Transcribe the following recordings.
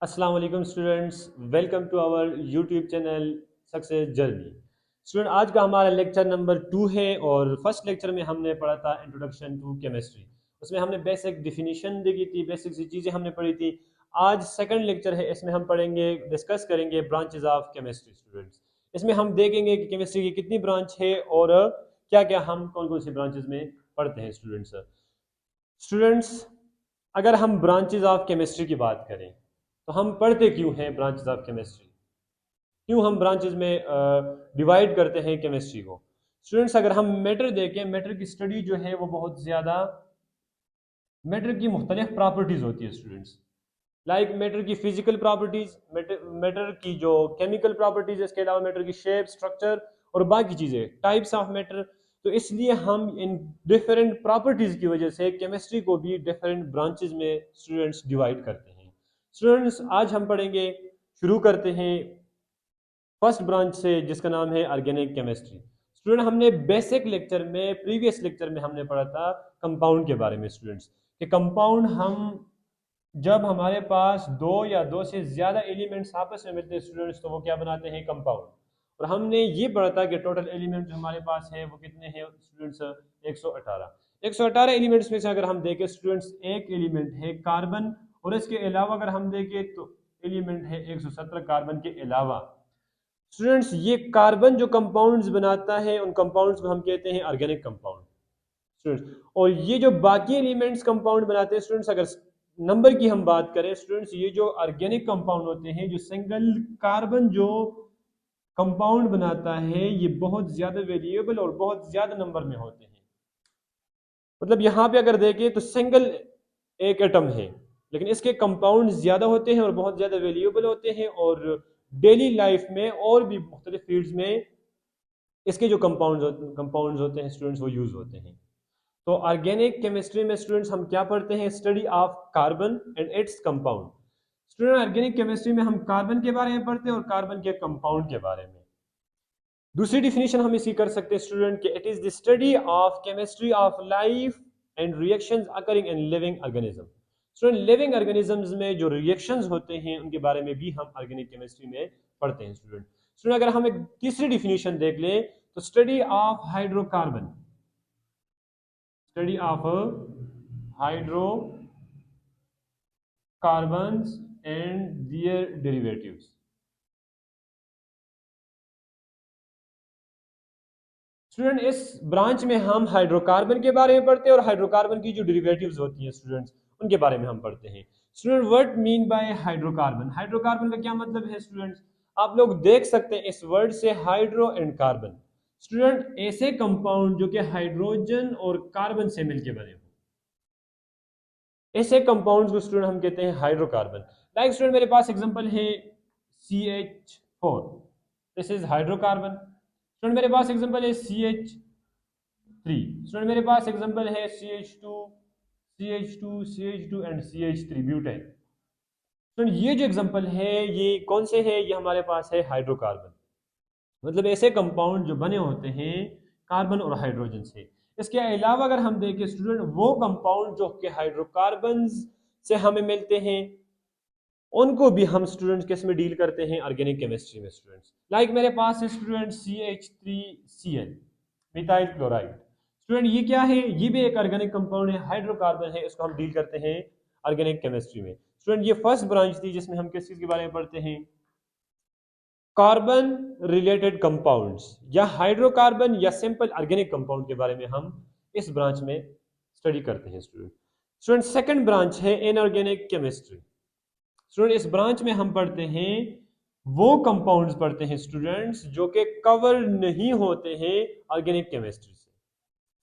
अस्सलाम वालेकुम students, welcome to our YouTube channel success journey. Student, आज का हमारा लेक्चर नंबर 2 है और फर्स्ट लेक्चर में हमने पढ़ा था इंट्रोडक्शन टू केमिस्ट्री। उसमें हमने बेसिक डिफिनीशन देखी थी, बेसिक सी चीज़ें हमने पढ़ी थी। आज सेकंड लेक्चर है, इसमें हम पढ़ेंगे, डिस्कस करेंगे ब्रांचेस ऑफ केमिस्ट्री। स्टूडेंट्स, इसमें हम देखेंगे कि केमिस्ट्री की कितनी ब्रांच है और क्या क्या हम कौन कौन सी ब्रांचेस में पढ़ते हैं। स्टूडेंट्स, अगर हम ब्रांचेस ऑफ केमिस्ट्री की बात करें तो हम पढ़ते क्यों हैं ब्रांचेस ऑफ केमिस्ट्री, क्यों हम ब्रांचेस में डिवाइड करते हैं केमिस्ट्री को। स्टूडेंट्स, अगर हम मैटर देखें, मैटर की स्टडी जो है वो बहुत ज़्यादा, मैटर की मुख्तलिफ प्रॉपर्टीज़ होती है स्टूडेंट्स। लाइक मैटर की फिजिकल प्रॉपर्टीज़, मैटर की जो केमिकल प्रॉपर्टीज़, इसके अलावा मैटर की शेप, स्ट्रक्चर और बाकी चीज़ें, टाइप्स ऑफ मैटर। तो इसलिए हम इन डिफरेंट प्रॉपर्टीज़ की वजह से केमिस्ट्री को भी डिफरेंट ब्रांचेस में स्टूडेंट्स डिवाइड करते हैं। स्टूडेंट्स, आज हम पढ़ेंगे, शुरू करते हैं फर्स्ट ब्रांच से, जिसका नाम है ऑर्गेनिक केमिस्ट्री। स्टूडेंट, हमने बेसिक लेक्चर में, प्रीवियस लेक्चर में हमने पढ़ा था कंपाउंड के बारे में। स्टूडेंट्स, कि कंपाउंड हम, जब हमारे पास दो या दो से ज़्यादा एलिमेंट्स आपस में मिलते हैं स्टूडेंट्स, तो वो क्या बनाते हैं, कंपाउंड। और हमने ये पढ़ा था कि टोटल एलिमेंट जो हमारे पास है वो कितने हैं स्टूडेंट्स, 118। 118 एलिमेंट्स में से अगर हम देखें स्टूडेंट्स, एक एलिमेंट है कार्बन, और इसके अलावा अगर हम देखें तो एलिमेंट है 117 कार्बन के अलावा। स्टूडेंट्स, ये कार्बन जो कंपाउंड्स बनाता है, उन कंपाउंड्स को हम कहते हैं ऑर्गेनिक कंपाउंड। स्टूडेंट्स, और ये जो बाकी एलिमेंट्स कंपाउंड बनाते हैं स्टूडेंट्स, अगर नंबर की हम बात करें स्टूडेंट्स, ये जो ऑर्गेनिक कंपाउंड होते हैं, जो सिंगल कार्बन जो कंपाउंड बनाता है, ये बहुत ज्यादा वेरिएबल और बहुत ज्यादा नंबर में होते हैं। मतलब यहाँ पे अगर देखें तो सिंगल एक एटम है, लेकिन इसके कंपाउंड ज्यादा होते हैं और बहुत ज्यादा वेल्यूएबल होते हैं, और डेली लाइफ में और भी मुख्तलिफ फील्ड्स में इसके जो कंपाउंड्स होते हैं स्टूडेंट्स, वो यूज होते हैं। तो ऑर्गेनिक केमिस्ट्री में स्टूडेंट्स हम क्या पढ़ते हैं, study of carbon and its compound. Student, organic chemistry में हम कार्बन के बारे में पढ़ते हैं और कार्बन के कंपाउंड के बारे में। दूसरी डिफिनीशन हम इसकी कर सकते हैं स्टूडेंट, कि it is the study of chemistry of life and reactions occurring in living organism. Student, living organisms में जो रिएक्शंस होते हैं उनके बारे में भी हम ऑर्गेनिक केमिस्ट्री में पढ़ते हैं। स्टूडेंट, अगर हम एक तीसरी डिफिनीशन देख ले तो study of hydrocarbon, study of hydrocarbons and their derivatives. Student, इस ब्रांच में हम हाइड्रोकार्बन के बारे में पढ़ते हैं और हाइड्रोकार्बन की जो डेरिवेटिव्स होती हैं स्टूडेंट्स, उनके बारे में हम पढ़ते हैं। Student, what mean by hydrocarbon, hydrocarbon का क्या मतलब है स्टूडेंट्स। आप लोग देख सकते हैं इस वर्ड से हाइड्रो एंड कार्बन। स्टूडेंट, ऐसे कंपाउंड जो कि हाइड्रोजन और कार्बन से मिलकर बने हो, ऐसे कंपाउंड्स को स्टूडेंट हम कहते हैं हाइड्रोकार्बन। लाइक स्टूडेंट, मेरे पास एग्जांपल है CH4, this is hydrocarbon. Student, मेरे पास एग्जांपल है CH3। स्टूडेंट, मेरे पास एग्जांपल है CH2 and CH3 butane. Student, ये जो एग्जांपल है ये कौन से है, ये हमारे पास है हाइड्रोकार्बन। मतलब ऐसे कंपाउंड जो बने होते हैं कार्बन और हाइड्रोजन से। इसके अलावा अगर हम देखें स्टूडेंट, वो कंपाउंड जो कि हाइड्रोकार्बन से हमें मिलते हैं, उनको भी हम स्टूडेंट्स किस में डील करते हैं, ऑर्गेनिक केमिस्ट्री में। स्टूडेंट्स, लाइक मेरे पास है student CH3Cl, methyl chloride. Student, ये क्या है, ये भी एक ऑर्गेनिक कंपाउंड है, हाइड्रोकार्बन है, इसको हम डील करते हैं ऑर्गेनिक केमिस्ट्री में। स्टूडेंट, ये फर्स्ट ब्रांच थी जिसमें हम किस चीज के बारे में पढ़ते हैं, कार्बन रिलेटेड कंपाउंड्स, या हाइड्रोकार्बन या सिंपल ऑर्गेनिक कंपाउंड के बारे में हम इस ब्रांच में स्टडी करते हैं। स्टूडेंट सेकंड ब्रांच है इनऑर्गेनिक केमिस्ट्री। स्टूडेंट, इस ब्रांच में हम पढ़ते हैं वो कंपाउंड्स पढ़ते हैं स्टूडेंट्स जो कि कवर नहीं होते हैं ऑर्गेनिक केमिस्ट्री से।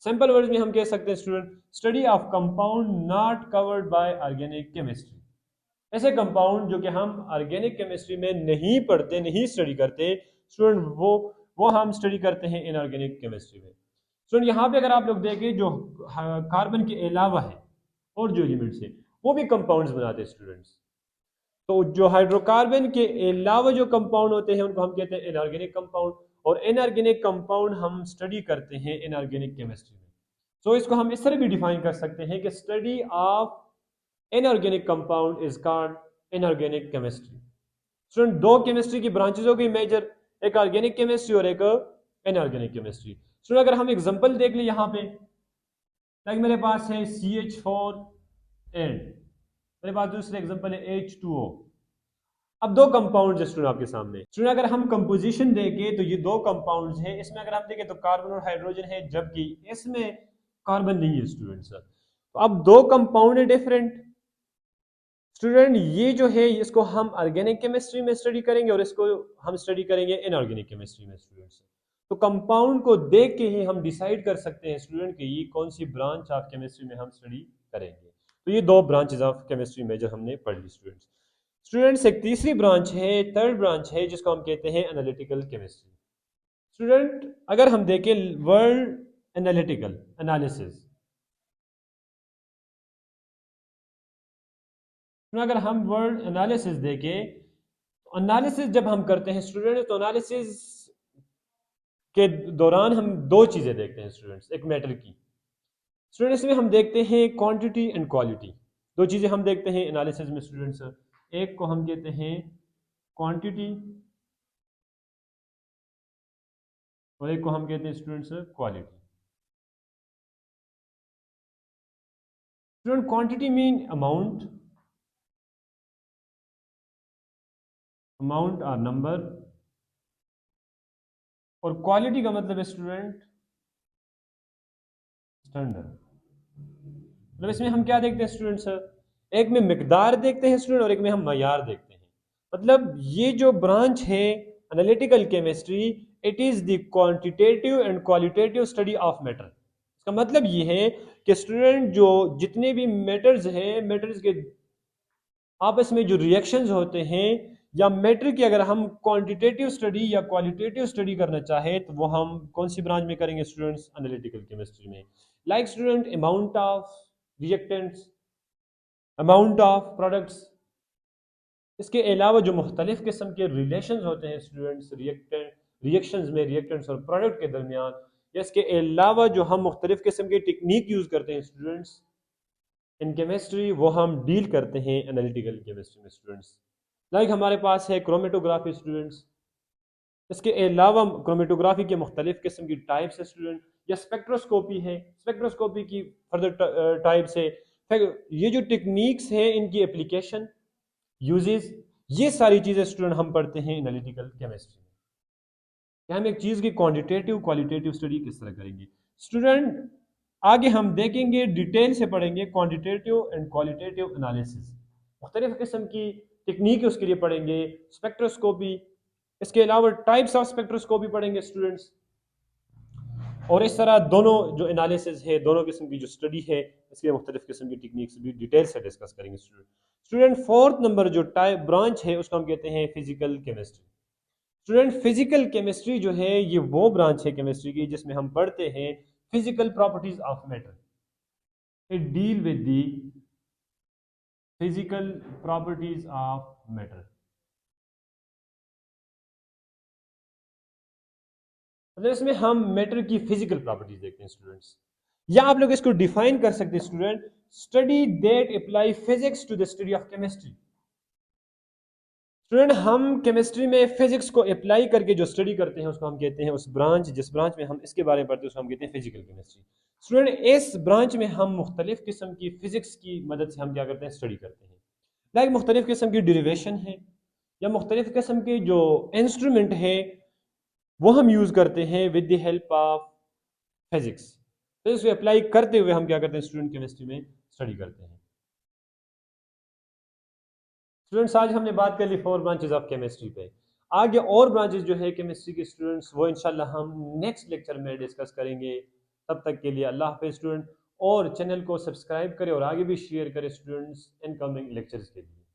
सिंपल वर्ड्स में हम कह सकते हैं student, study of compound not covered by organic chemistry. ऐसे कंपाउंड जो कि हम ऑर्गेनिक केमिस्ट्री में नहीं पढ़ते, नहीं स्टडी करते स्टूडेंट, वो हम स्टडी करते हैं इनऑर्गेनिक केमिस्ट्री में। स्टूडेंट, यहाँ पे अगर आप लोग देखें, जो कार्बन के अलावा है और जो एलिमेंट्स है वो भी कंपाउंड्स बनाते हैं स्टूडेंट्स। तो जो हाइड्रोकार्बन के अलावा जो कंपाउंड होते हैं उनको हम कहते हैं इनऑर्गेनिक कंपाउंड, और इनऑर्गेनिक कंपाउंड हम स्टडी करते हैं इनऑर्गेनिक केमिस्ट्री में। सो इसको हम इस तरह भी डिफाइन कर सकते हैं कि study of inorganic compound is called inorganic chemistry. Student दो केमिस्ट्री की ब्रांचेज हो गई मेजर, एक ऑर्गेनिक केमिस्ट्री और एक इनऑर्गेनिक केमिस्ट्री। स्टूडेंट अगर हम एग्जांपल देख लें यहाँ पे, लाइक मेरे पास है CH4 एंड मेरे पास दूसरा एग्जांपल है H2O। अब दो कंपाउंड है स्टूडेंट आपके सामने। स्टूडेंट अगर हम कंपोजिशन देखें तो ये दो कंपाउंड्स हैं, इसमें अगर हम देखें तो कार्बन और हाइड्रोजन है, जबकि इसमें कार्बन नहीं है स्टूडेंट्स। तो अब दो कंपाउंड है डिफरेंट। स्टूडेंट ये जो है इसको हम ऑर्गेनिक केमिस्ट्री में स्टडी करेंगे और इसको हम स्टडी करेंगे इनऑर्गेनिक केमिस्ट्री में स्टूडेंट्स। तो कंपाउंड को देख के ही हम डिसाइड कर सकते हैं स्टूडेंट कि ये कौन सी ब्रांच ऑफ केमिस्ट्री में हम स्टडी करेंगे। तो ये दो ब्रांचेज ऑफ केमिस्ट्री मेजर हमने पढ़ ली स्टूडेंट्स। स्टूडेंट्स एक तीसरी ब्रांच है, थर्ड ब्रांच है, जिसको हम कहते हैं एनालिटिकल केमिस्ट्री। स्टूडेंट अगर हम देखें वर्ड एनालिटिकल एनालिसिस, अगर हम वर्ड एनालिसिस देखें तो एनालिसिस जब हम करते हैं स्टूडेंट, तो एनालिसिस के दौरान हम दो चीजें देखते हैं स्टूडेंट्स, एक मैटर की। स्टूडेंट्स में हम देखते हैं क्वांटिटी एंड क्वालिटी, दो चीजें हम देखते हैं एनालिसिस में स्टूडेंट्स। एक को हम कहते हैं क्वांटिटी और एक को हम कहते हैं students quality. Student quantity mean amount, amount और नंबर, और क्वालिटी का मतलब है स्टूडेंट स्टैंडर्ड। मतलब इसमें हम क्या देखते हैं स्टूडेंट्स, एक में मिकदार देखते हैं स्टूडेंट और एक में हम मयार देखते हैं। मतलब ये जो ब्रांच है analytical chemistry, it is the quantitative and qualitative study of matter. इसका मतलब ये है कि स्टूडेंट जो जितने भी मैटर्स हैं, मैटर्स के आपस में जो रिएक्शंस होते हैं, या मैटर की अगर हम क्वांटिटेटिव स्टडी या क्वालिटेटिव स्टडी करना चाहें तो वो हम कौन सी ब्रांच में करेंगे स्टूडेंट्स, एनालिटिकल केमिस्ट्री में। Like student amount of reactants, amount of products, इसके अलावा जो मुख्तलिफ किस्म के रिलेशंस होते हैं स्टूडेंट्स रिएक्शंस में, रिएक्टेंट्स और प्रोडक्ट के दरमियान, या इसके अलावा जो हम मुख्तलिफ किस्म की टेक्निक यूज़ करते हैं स्टूडेंट्स इन केमिस्ट्री, वो हम डील करते हैं एनालिटिकल केमिस्ट्री में स्टूडेंट्स। लाइक हमारे पास है क्रोमेटोग्राफी स्टूडेंट्स, इसके अलावा क्रोमेटोग्राफी के मुख्तलिफ किस्म की टाइप्स है स्टूडेंट, या स्पेक्ट्रोस्कोपी है, स्पेक्ट्रोस्कोपी की फर्दर टाइप्स है। ये जो टेक्निक्स हैं इनकी एप्लीकेशन, यूजेस, ये सारी चीज़ें स्टूडेंट हम पढ़ते हैं एनालिटिकल केमिस्ट्री में, कि हम एक चीज़ की क्वांटिटेटिव क्वालिटेटिव स्टडी किस तरह करेंगे स्टूडेंट। आगे हम देखेंगे, डिटेल से पढ़ेंगे क्वांटिटेटिव एंड क्वालिटेटिव एनालिसिस, मुख्तलिफ किस्म की टेक्निक उसके लिए पढ़ेंगे, स्पेक्ट्रोस्कोपी, इसके अलावा टाइप्स ऑफ स्पेक्ट्रोस्कोपी पढ़ेंगे स्टूडेंट्स। और इस तरह दोनों जो एनालिसिस है, दोनों किस्म की जो स्टडी है, इसके मुख्तलिफ किस्म की टेक्निक्स भी डिटेल से डिस्कस करेंगे स्टूडेंट। स्टूडेंट फोर्थ नंबर जो टाइप ब्रांच है उसको हम कहते हैं physical chemistry. Student physical chemistry जो है ये वो ब्रांच है केमिस्ट्री की जिसमें हम पढ़ते हैं physical properties of matter. It deal with the physical properties of matter. मतलब इसमें हम मैटर की फिजिकल प्रॉपर्टीज देखते हैं स्टूडेंट्स, या आप लोग इसको डिफाइन कर सकते हैं student, study that apply physics to the study of chemistry. Student हम केमिस्ट्री में फिजिक्स को अप्लाई करके जो स्टडी करते हैं उसको हम कहते हैं, उस ब्रांच जिस ब्रांच में हम इसके बारे में पढ़ते हैं उसको हम कहते हैं फिजिकल केमिस्ट्री। स्टूडेंट इस ब्रांच में हम मुख्तलिफ किस्म की फिजिक्स की मदद से हम क्या करते हैं, स्टडी करते हैं। लाइक मुख्तलिफ किस्म की डेरिवेशन है, या मुख्तलिफ किस्म के जो इंस्ट्रूमेंट है वो हम यूज़ करते हैं with the help of physics. Physics को अप्लाई करते हुए हम क्या करते हैं स्टूडेंट, केमिस्ट्री में स्टडी करते हैं। स्टूडेंट्स आज हमने बात कर ली 4 ब्रांचेज ऑफ केमिस्ट्री पे। आगे और ब्रांचेज जो है केमिस्ट्री के स्टूडेंट्स वो इंशाल्लाह हम नेक्स्ट लेक्चर में डिस्कस करेंगे। तब तक के लिए अल्लाह हाफिज़ स्टूडेंट, और चैनल को सब्सक्राइब करें और आगे भी शेयर करें स्टूडेंट्स इनकमिंग लेक्चर्स के लिए।